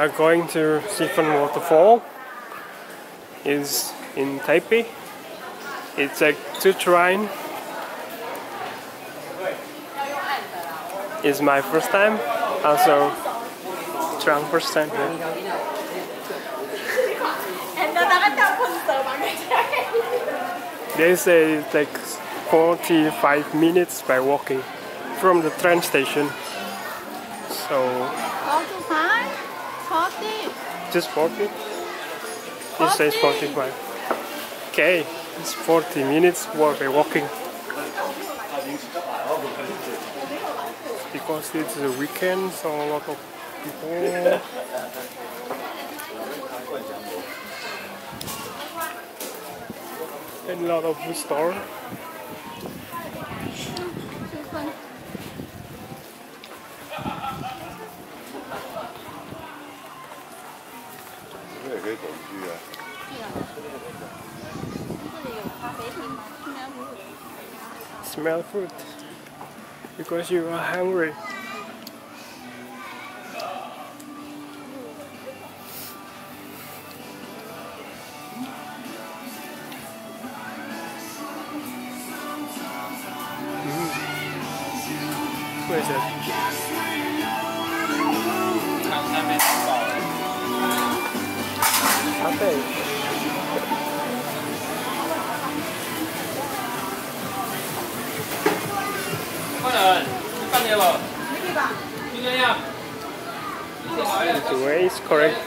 are going to Shifen Waterfall. It's in Taipei. It's a 2 train. It's my first time, also Trang first time here. They say it takes 45 minutes by walking from the train station. So 45? 40? just 40? It says 45. Okay, it's 40 minutes walk by walking. Because it's a weekend, so a lot of people. And a lot of food store. Smell food because you are hungry. Where is it? Taipei. The way is correct.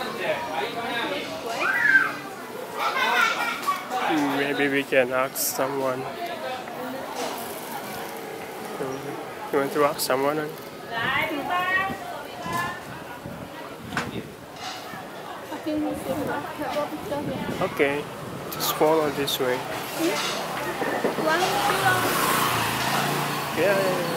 Maybe we can ask someone. You want to ask someone? Okay, just follow this way. Yeah.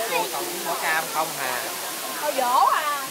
Cô còn có cam không hà? Thôi dỗ à.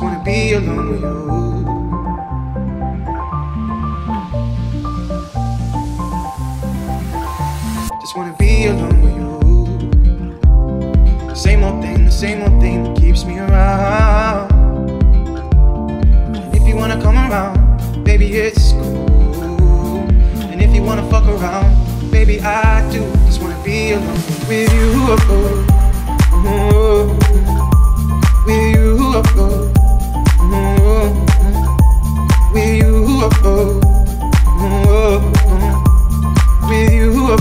wanna be alone with you. Just wanna be alone with you. The same old thing that keeps me around. And if you wanna come around, baby, it's cool. And if you wanna fuck around, baby, I do. Just wanna be alone with you. With you. With you. With you.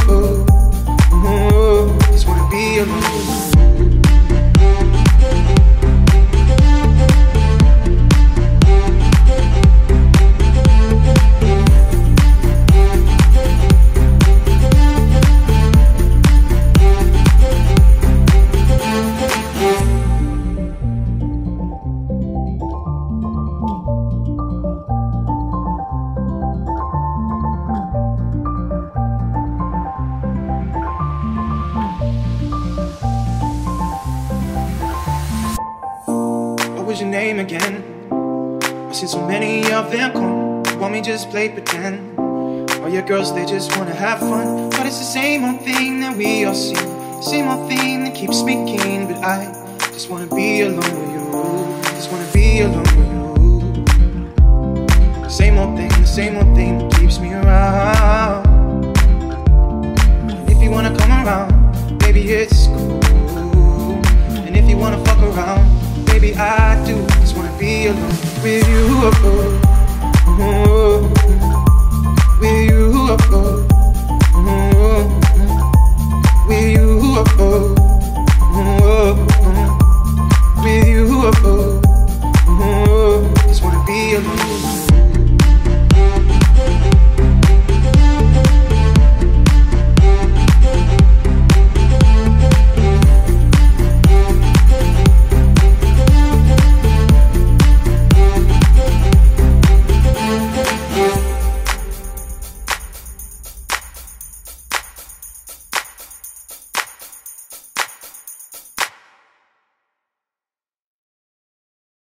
Just wanna be alone. What was your name again? I've seen so many of them come. Want me just play pretend? All your girls, they just wanna have fun. But it's the same old thing that we all see. Same old thing that keeps me keen. But I just wanna be alone with you. Just wanna be alone with you. Same old thing, the same old thing that keeps me around. If you wanna come around, baby, it's cool. And if you wanna fuck around, baby, I do. Just wanna be alone with you. With you. With you. With you. Just wanna be alone.